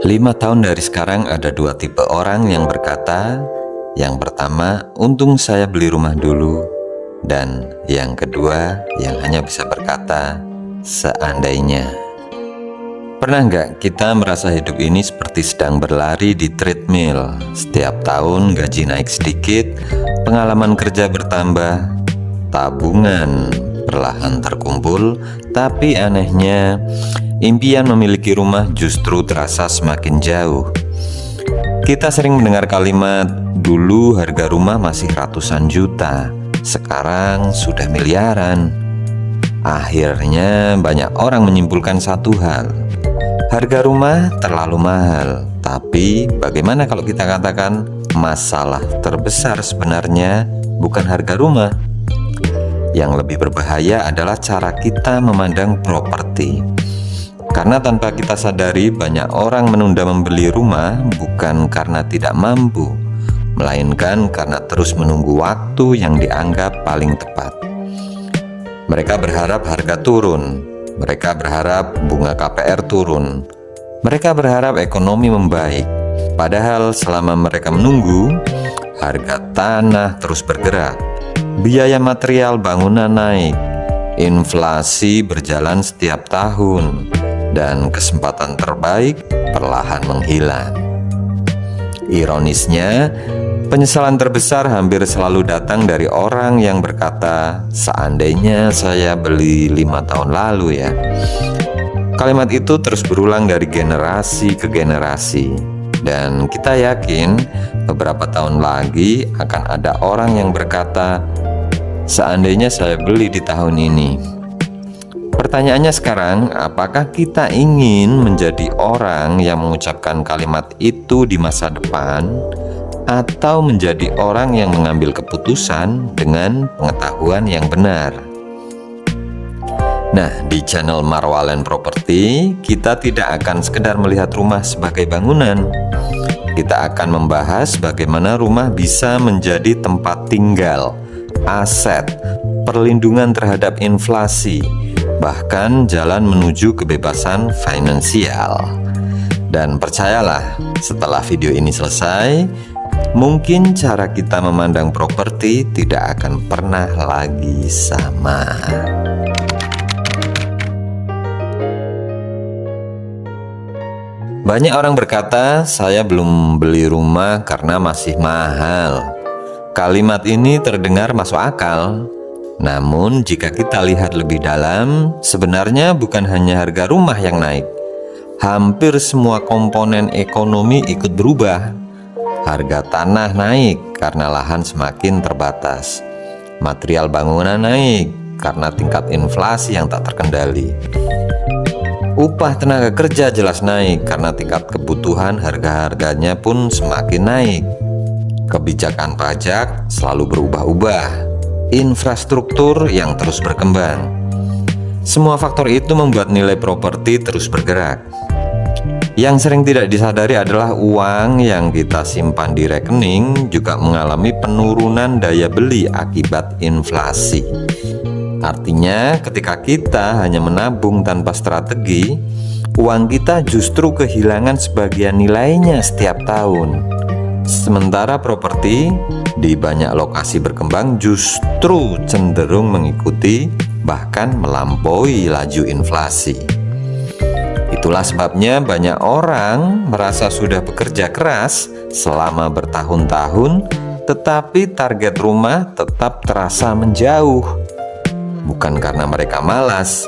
5 tahun dari sekarang ada dua tipe orang yang berkata, yang pertama, untung saya beli rumah dulu, dan yang kedua, yang hanya bisa berkata, seandainya. Pernah nggak kita merasa hidup ini seperti sedang berlari di treadmill? Setiap tahun gaji naik sedikit, pengalaman kerja bertambah, tabungan perlahan terkumpul, tapi anehnya impian memiliki rumah justru terasa semakin jauh. Kita sering mendengar kalimat, dulu harga rumah masih ratusan juta, sekarang sudah miliaran. Akhirnya banyak orang menyimpulkan satu hal, harga rumah terlalu mahal. Tapi bagaimana kalau kita katakan masalah terbesar sebenarnya bukan harga rumah? Yang lebih berbahaya adalah cara kita memandang properti. Karena tanpa kita sadari, banyak orang menunda membeli rumah bukan karena tidak mampu, melainkan karena terus menunggu waktu yang dianggap paling tepat. Mereka berharap harga turun, mereka berharap bunga KPR turun, mereka berharap ekonomi membaik. Padahal selama mereka menunggu, harga tanah terus bergerak, biaya material bangunan naik, inflasi berjalan setiap tahun, dan kesempatan terbaik perlahan menghilang. Ironisnya, penyesalan terbesar hampir selalu datang dari orang yang berkata, seandainya saya beli 5 tahun lalu ya. Kalimat itu terus berulang dari generasi ke generasi, dan kita yakin beberapa tahun lagi akan ada orang yang berkata, seandainya saya beli di tahun ini. Pertanyaannya sekarang, apakah kita ingin menjadi orang yang mengucapkan kalimat itu di masa depan, atau menjadi orang yang mengambil keputusan dengan pengetahuan yang benar? Nah, di channel Marwalen Property, kita tidak akan sekedar melihat rumah sebagai bangunan. Kita akan membahas bagaimana rumah bisa menjadi tempat tinggal, aset, perlindungan terhadap inflasi, bahkan jalan menuju kebebasan finansial. Dan percayalah, setelah video ini selesai, mungkin cara kita memandang properti tidak akan pernah lagi sama. Banyak orang berkata, saya belum beli rumah karena masih mahal. Kalimat ini terdengar masuk akal. Namun jika kita lihat lebih dalam, sebenarnya bukan hanya harga rumah yang naik. Hampir semua komponen ekonomi ikut berubah. Harga tanah naik karena lahan semakin terbatas. Material bangunan naik karena tingkat inflasi yang tak terkendali. Upah tenaga kerja jelas naik karena tingkat kebutuhan harga-harganya pun semakin naik. Kebijakan pajak selalu berubah-ubah. Infrastruktur yang terus berkembang. Semua faktor itu membuat nilai properti terus bergerak. Yang sering tidak disadari adalah uang yang kita simpan di rekening juga mengalami penurunan daya beli akibat inflasi. Artinya, ketika kita hanya menabung tanpa strategi, uang kita justru kehilangan sebagian nilainya setiap tahun. Sementara properti di banyak lokasi berkembang justru cenderung mengikuti, bahkan melampaui laju inflasi. Itulah sebabnya banyak orang merasa sudah bekerja keras selama bertahun-tahun, tetapi target rumah tetap terasa menjauh. Bukan karena mereka malas,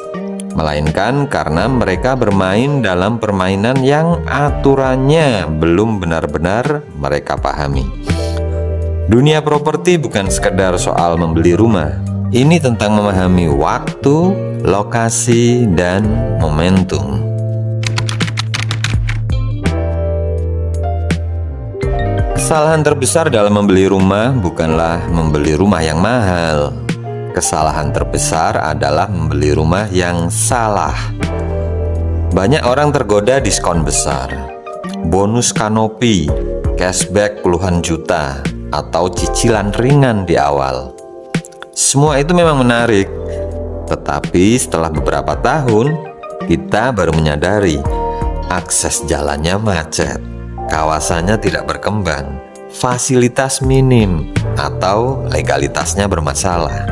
melainkan karena mereka bermain dalam permainan yang aturannya belum benar-benar mereka pahami. Dunia properti bukan sekedar soal membeli rumah. Ini tentang memahami waktu, lokasi, dan momentum. Kesalahan terbesar dalam membeli rumah bukanlah membeli rumah yang mahal. Kesalahan terbesar adalah membeli rumah yang salah. Banyak orang tergoda diskon besar, bonus kanopi, cashback puluhan juta, atau cicilan ringan di awal. Semua itu memang menarik, tetapi setelah beberapa tahun, kita baru menyadari Akses jalannya macet, kawasannya tidak berkembang, fasilitas minim, atau legalitasnya bermasalah.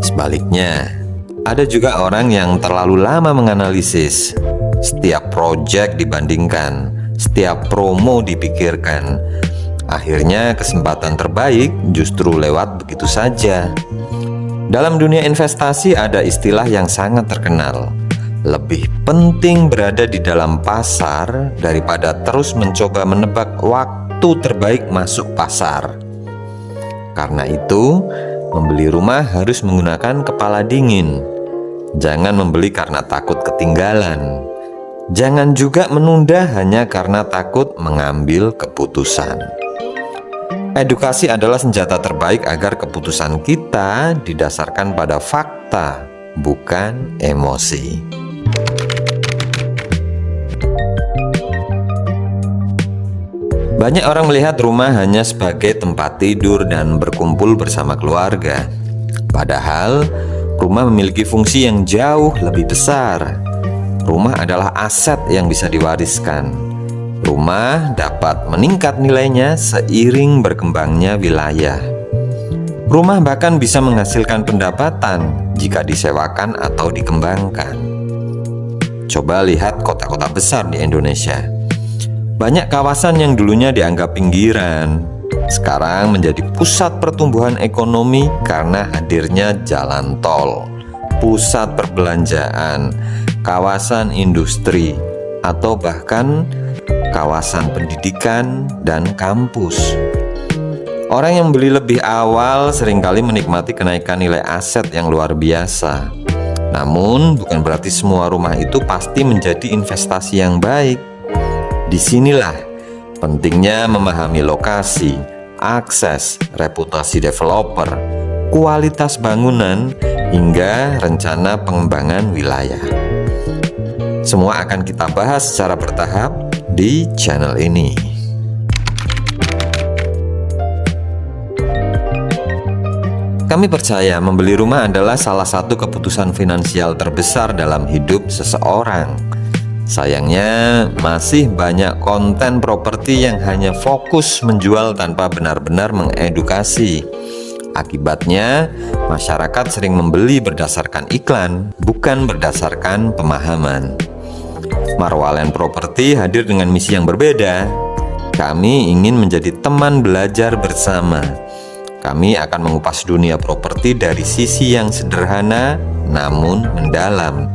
Sebaliknya, ada juga orang yang terlalu lama menganalisis. Setiap proyek dibandingkan, setiap promo dipikirkan. Akhirnya kesempatan terbaik justru lewat begitu saja. Dalam dunia investasi ada istilah yang sangat terkenal. Lebih penting berada di dalam pasar daripada terus mencoba menebak waktu terbaik masuk pasar. Karena itu, membeli rumah harus menggunakan kepala dingin. Jangan membeli karena takut ketinggalan. Jangan juga menunda hanya karena takut mengambil keputusan. Edukasi adalah senjata terbaik agar keputusan kita didasarkan pada fakta, bukan emosi. Banyak orang melihat rumah hanya sebagai tempat tidur dan berkumpul bersama keluarga. Padahal, rumah memiliki fungsi yang jauh lebih besar. Rumah adalah aset yang bisa diwariskan. Rumah dapat meningkat nilainya seiring berkembangnya wilayah. Rumah bahkan bisa menghasilkan pendapatan jika disewakan atau dikembangkan. Coba lihat kota-kota besar di Indonesia. Banyak kawasan yang dulunya dianggap pinggiran, sekarang menjadi pusat pertumbuhan ekonomi karena hadirnya jalan tol, pusat perbelanjaan, kawasan industri, atau bahkan kawasan pendidikan dan kampus. Orang yang beli lebih awal seringkali menikmati kenaikan nilai aset yang luar biasa. Namun, bukan berarti semua rumah itu pasti menjadi investasi yang baik. Disinilah pentingnya memahami lokasi, akses, reputasi developer, kualitas bangunan, hingga rencana pengembangan wilayah. Semua akan kita bahas secara bertahap di channel ini. Kami percaya membeli rumah adalah salah satu keputusan finansial terbesar dalam hidup seseorang. Sayangnya, masih banyak konten properti yang hanya fokus menjual tanpa benar-benar mengedukasi. Akibatnya, masyarakat sering membeli berdasarkan iklan, bukan berdasarkan pemahaman. Marwalen Properti hadir dengan misi yang berbeda. Kami ingin menjadi teman belajar bersama. Kami akan mengupas dunia properti dari sisi yang sederhana namun mendalam.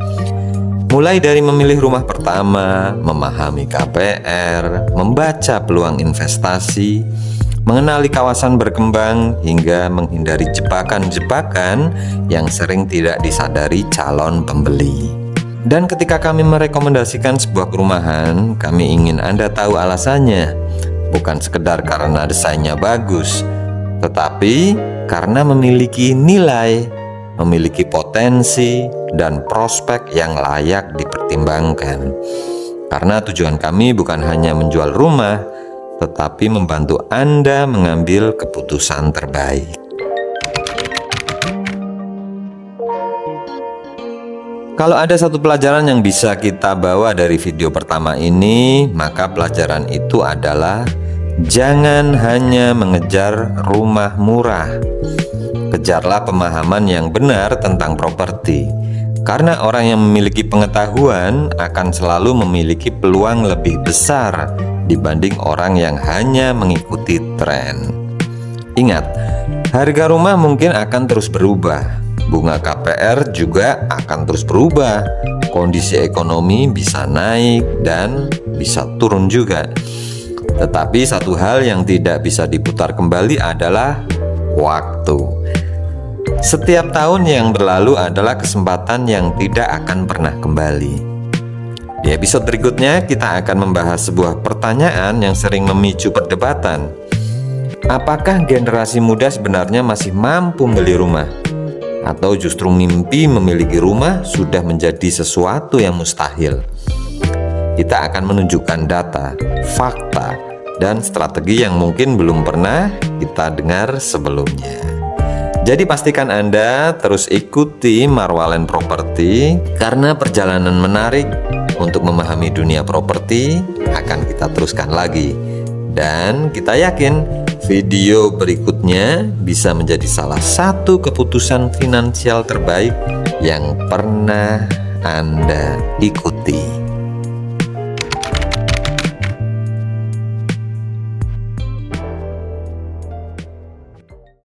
Mulai dari memilih rumah pertama, memahami KPR, membaca peluang investasi, mengenali kawasan berkembang, hingga menghindari jebakan-jebakan yang sering tidak disadari calon pembeli. Dan ketika kami merekomendasikan sebuah perumahan, kami ingin Anda tahu alasannya. Bukan sekedar karena desainnya bagus, tetapi karena memiliki nilai, memiliki potensi, dan prospek yang layak dipertimbangkan. Karena tujuan kami bukan hanya menjual rumah, tetapi membantu Anda mengambil keputusan terbaik. Kalau ada satu pelajaran yang bisa kita bawa dari video pertama ini, maka pelajaran itu adalah jangan hanya mengejar rumah murah. Kejarlah pemahaman yang benar tentang properti. Karena orang yang memiliki pengetahuan akan selalu memiliki peluang lebih besar dibanding orang yang hanya mengikuti tren. Ingat, harga rumah mungkin akan terus berubah. Bunga KPR juga akan terus berubah. Kondisi ekonomi bisa naik dan bisa turun juga. Tetapi satu hal yang tidak bisa diputar kembali adalah waktu. Setiap tahun yang berlalu adalah kesempatan yang tidak akan pernah kembali. Di episode berikutnya kita akan membahas sebuah pertanyaan yang sering memicu perdebatan. Apakah generasi muda sebenarnya masih mampu membeli rumah? Atau justru mimpi memiliki rumah sudah menjadi sesuatu yang mustahil? Kita akan menunjukkan data, fakta, dan strategi yang mungkin belum pernah kita dengar sebelumnya. Jadi pastikan Anda terus ikuti Marwalen Properti karena perjalanan menarik untuk memahami dunia properti akan kita teruskan lagi. Dan kita yakin video berikutnya bisa menjadi salah satu keputusan finansial terbaik yang pernah Anda ikuti.